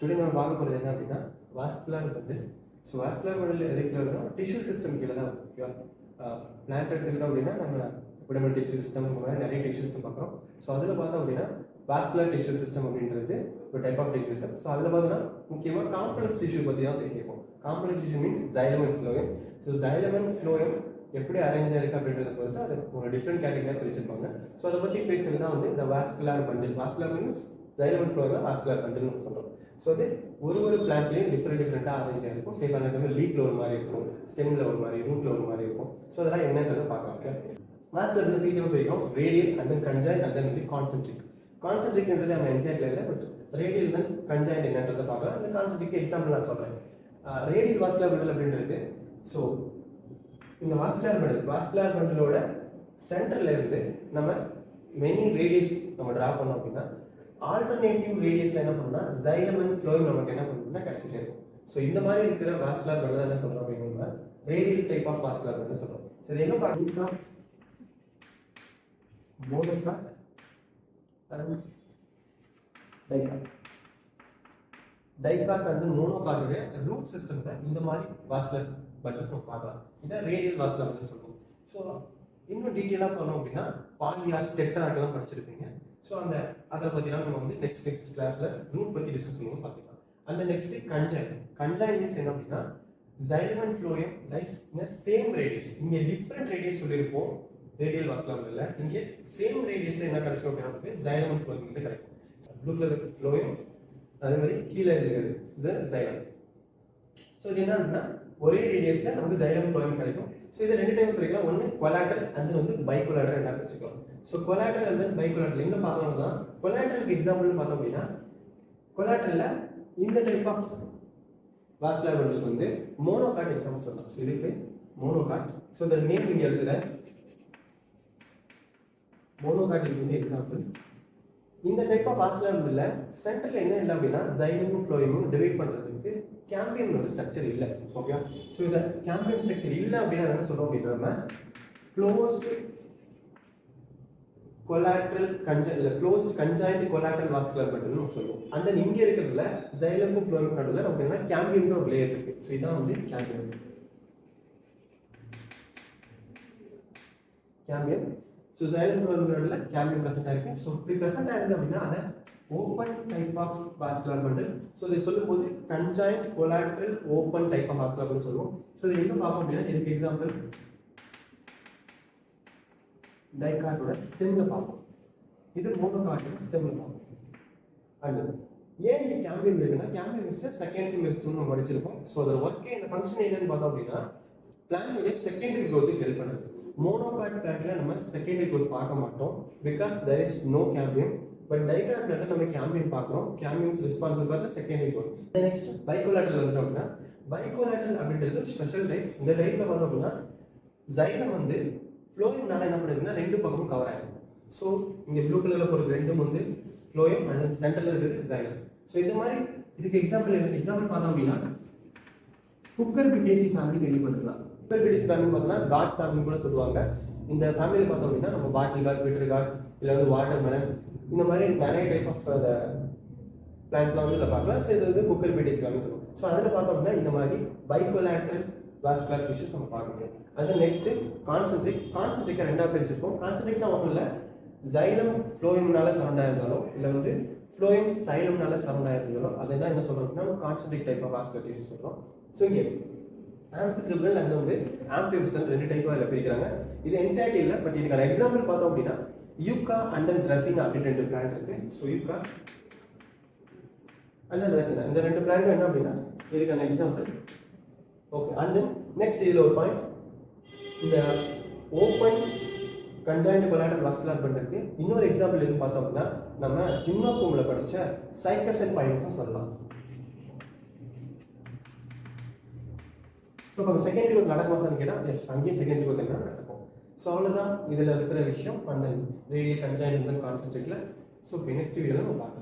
Today நம்ம பார்க்க போகிறது என்ன அப்படின்னா vascular bundle. So vascular bundle எதுக்கு வருதுன்னா டிஷ்யூ சிஸ்டம் கீழே தான் வரும். ஓகேவா? பிளான்ட் எடுத்துக்கிட்டோம் அப்படின்னா நம்ம எபிடெமல் டிஷ்யூ சிஸ்டம் இந்த மாதிரி நிறைய டிஷ்யூ சிஸ்டம் பார்க்குறோம். ஸோ அதில் பார்த்தோம் அப்படின்னா வாஸ்குலர் டிஷ்யூ சிஸ்டம் அப்படின்றது ஒரு type of tissue system. So அதில் பார்த்தோன்னா முக்கியமாக காம்ப்ளெக்ஸ் டிஷ்யூ பற்றி தான் பேசியிருப்போம். Complex tissue means xylem and phloem. So xylem and phloem எப்படி அரேஞ்ச் ஆயிருக்கு அப்படின்றத பொறுத்து அது ஒரு டிஃப்ரெண்ட் கேட்டகரியாக பிரிச்சிருப்பாங்க. ஸோ அதை பற்றி பேசுறது தான் வந்து இந்த vascular bundle. Vascular means xylem and phloem தான் வாஸ்குலர் பண்டில் நம்ம சொல்கிறோம். ஸோ அது ஒரு பிளான்ட்லேயும் டிஃப்ரெண்ட்டாக அரேஞ்ச் ஆகிருக்கும். சேஃப் ஆனது லீஃப்ல ஒரு மாதிரி இருக்கும், ஸ்டெம்ல ஒரு மாதிரி, ரூட்ல ஒரு மாதிரி இருக்கும். ஸோ அதெல்லாம் என்னன்றதை பார்க்கலாம். ஓகே, வாஸ்குலர் பண்டில் 3 டைப் போயிருக்கோம். Radial and then conjoint and then வந்து கான்சென்ட்ரிக். கான்சென்ட்ரிக்ன்றது நம்ம என்சிஆர்ல இல்லை, பட் ரேடியல் தென் கன்ஜாயின்ட் என்னன்றதை பார்க்கலாம். அந்த கான்சென்ட்ரிக் எக்ஸாம்பிள் நான் சொல்கிறேன். ரேடியல் வாஸ்குலர் பண்டில் அப்படின்றது ஸோ இந்த வாஸ்குலர் பண்டிலோட சென்டர்ல இருந்து நம்ம மெனி ரேடியஸ் நம்ம ட்ரா பண்ணோம் அப்படின்னா ஆல்டர்னேட்டிவ் ரேடியஸ்ல என்ன பண்ணணும்னா xylem and phloem நமக்கு என்ன பண்ணணும்னா கிடைச்சிட்டே இருக்கும். ஸோ இந்த மாதிரி இருக்கிற வாஸ்குலர் பண்டில் என்ன சொல்றோம் அப்படின்னா radial type of vascular bundle சொல்றோம். ஸோ இது எங்க பார்க்கலாம்? Monocot and dicot. டைகாட் வந்து மோனோகாட்டோட ரூட் சிஸ்டம்ல இந்த மாதிரி வாஸ்குலர் பண்டில்ஸ் நம்ம பார்க்கலாம். இதான் ரேடியல் வாஸ்குலர் பண்டில் சொல்லுவோம். ஸோ இன்னும் டீட்டெயிலாக போனோம் அப்படின்னா பாலியார்ட், டெட்ராய்ட்லாம் படிச்சிருப்பீங்க. ஸோ அதை பற்றிலாம் நம்ம வந்து நெக்ஸ்ட் கிளாஸில் ரூட் பற்றி டிஸ்கஸ் பண்ணுவோம் பார்த்துக்கலாம். அந்த நெக்ஸ்ட் கன்ஜாயின் மீன்ஸ் என்ன அப்படின்னா xylem and phloem lies in same radius. இங்கே டிஃப்ரெண்ட் ரேடியஸ் சொல்லியிருப்போம் ரேடியல் வாஸ்குலர் இல்லை, இங்கே சேம் ரேடியஸில் என்ன கிடைக்கும் அப்படின்னா xylem and phloem வந்து கிடைக்கும். ப்ளூ கலர் phloem, அதே மாதிரி கீழே இருக்கிறது xylem. ஸோ இது என்ன அப்படின்னா ஒரே ரேடியஸில் நமக்கு xylem phloem கிடைக்கும். ஸோ இதை ரெண்டு டைப் பிரிக்கலாம். ஒன்று கொலாட்ரல் அண்ட் வந்து பைகொலாட்ரல் என்ன வச்சுக்கலாம். ஸோ கொலாட்ரல் அண்ட் தென் பைகொலாட்ரல் எங்கே பார்க்கணும்னா கொலாட்ரலுக்கு எக்ஸாம்பிள் பார்த்தோம் அப்படின்னா கொலாட்ரலில் இந்த டைப் ஆஃப் வாஸ்குலர் பண்டில் வந்து மோனோகாட் எக்ஸாம்பிள் சொல்லலாம். ஸோ இதுக்கு மோனோகாட். ஸோ இந்த நேம் இங்கே எழுதுகிறேன். மோனோகாட் வந்து எக்ஸாம்பிள். இந்த டைப் ஆஃப் வாஸ்குலர் பண்டில் சென்டரில் என்ன இல்லை அப்படின்னா xylem phloem டிவைட் பண்ணுறதுக்கு கேம்பியன் ஒரு ஸ்ட்ரக்சர் இல்லை. ஓகே, ஸோ இந்த கேம்பியன் ஸ்ட்ரக்சர் இல்லை அப்படின்னா என்ன சொல்றோம் அப்படின்னா நம்ம closed collateral closed conjoint collateral vascular பண்டில்னு சொல்லுவோம். அந்த இங்க இருக்கிறதுல xylem phloem நடுவில் நமக்கு என்ன கேம்பியன் ஒரு லேயர் இருக்கு. ஸோ இதான் வந்து கேம்பியன். ஸோ xylem phloem நடுவில் கேம்பியன் ப்ரெசென்ட் ஆயிருக்கு. ஸோ இப்படி ப்ரெசென்ட் ஆயிருது அப்படின்னா அதை open type of vascular bundle. So இதை சொல்லும்போது conjoint collateral open type of vascular bundle சொல்லுவோம். ஸோ இது எங்க பார்ப்போம் அப்படின்னா இதுக்கு எக்ஸாம்பிள் டைகாட்டோட ஸ்டெம்ல பார்ப்போம். இது மோனோகாட்டோட ஸ்டெம்ல பார்ப்போம். அடுத்து ஏன் இங்கே கேம்பியன் இருக்குன்னா கேம்பியன் இஸ் செகண்டரி மெரிஸ்டம் நம்ம படிச்சிருக்கோம். ஸோ அதோட ஒர்க்கே இந்த ஃபங்க்ஷன் என்னன்னு பார்த்தோம் அப்படின்னா பிளான்டோட செகண்டரி க்ரோத்துக்கு ஹெல்ப் பண்ணுது. மோனோகாட் பிளான்ட்ல நம்ம செகண்டரி க்ரோத் பார்க்க மாட்டோம் because there is no cambium. But dicot பிளான்ட்ல நம்ம கேம்பியன் பார்க்குறோம். Cambiums responsible for secondary growth. Next bicollateral வந்து அப்படின்னா பைகொலாட்ரல் அப்படின்றது ஒரு ஸ்பெஷல் டைப். இந்த டைப்ல பார்த்தோம் அப்படின்னா xylem வந்து phloemனால என்ன பண்ணுதுன்னா ரெண்டு பக்கமும் கவர் ஆகும். ஸோ இங்க ப்ளூ கலர்ல போகிற ரெண்டும் வந்து phloem அண்ட் சென்டர்ல இருக்கிறது xylem. ஸோ இந்த மாதிரி இதுக்கு எக்ஸாம்பிள் பார்த்தோம் அப்படின்னா குக்கர்பிட்டேசி ஃபேமிலி கேள்விப்பட்டிருக்கலாம். குக்கர்பிட்டேசி ஃபேமிலி பார்த்தோம்னா காட்ஸ் ஃபேமிலி கூட சொல்லுவாங்க. இந்த ஃபேமிலியில் பார்த்தோம் அப்படின்னா நம்ம பாட்டில் கார்ட், பீட்டர் கார்ட், இல்லை வந்து வாட்டர் மெலன், இந்த மாதிரி நிறைய டைப் ஆஃப் பிளான்ஸ்லாம் வந்து இதில் பார்க்கலாம். ஸோ இது வந்து குக்கர்பிட்டேசி ஃபேமிலி சொல்லுவோம். ஸோ அதில் பார்த்தோம் அப்படின்னா இந்த மாதிரி பைகொலாட்ரல் வாஸ்குலர் டிஷ்யூஸ் நம்ம பார்க்க முடியும். அது நெக்ஸ்ட் கான்சென்ட்ரிக் ரெண்டாவது பிரிச்சிருக்கோம். கான்சென்ட்ரிக்னா ஒன்றும் இல்லை, xylem phloemனால சரௌண்ட் ஆயிருந்தாலோ இல்லை வந்து phloem xylemனால சரௌண்ட் ஆயிருந்தாலோ அதெல்லாம் என்ன சொல்றோம் அப்படின்னா concentric type of vascular tissue சொல்றோம். ஸோ இங்கே ஆம்பிஃபிபிரல் அண்ட் வந்து ஆம்பிஃபிபிரல் ரெண்டு டைப்பாக இதில் பிரிக்கிறாங்க. இது என்சைட்டி இல்லை, பட் இதுக்கான எக்ஸாம்பிள் பார்த்தோம் அப்படின்னா யூகா அண்ட் தென் ட்ரெஸ்ஸினா அப்படின்னு ரெண்டு பிளான்ட் இருக்கு. ஸோ யூகா அண்ட் தென் ட்ரெஸ்ஸினா இந்த ரெண்டு பிளான்ட் என்ன அப்படின்னா இதுக்கான example. Okay, and then next இதில் ஒரு பாயிண்ட், இந்த ஓப்பன் கன்ஜாயின்ட் கொலாட்ரல் வாஸ்குலர் பண்டிலுக்கு இன்னொரு எக்ஸாம்பிள் எதுவும் பார்த்தோம் அப்படின்னா நம்ம ஜிம்னாஸ்கோமில் படித்த சைக்கஸ் அண்ட் பைனஸும் சொல்லலாம். ஸோ இப்போ செகண்டரி க்ரோத் நடக்குமான்னு கேட்டால் எஸ், அங்கேயும் செகண்டரி க்ரோத் என்ன நடக்கும். ஸோ அவ்வளோதான் இதில் இருக்கிற விஷயம். அந்த radial conjoint கான்சென்ட்ரேட்டில். So okay, next வீடியோவில் நம்ம பார்க்கலாம்.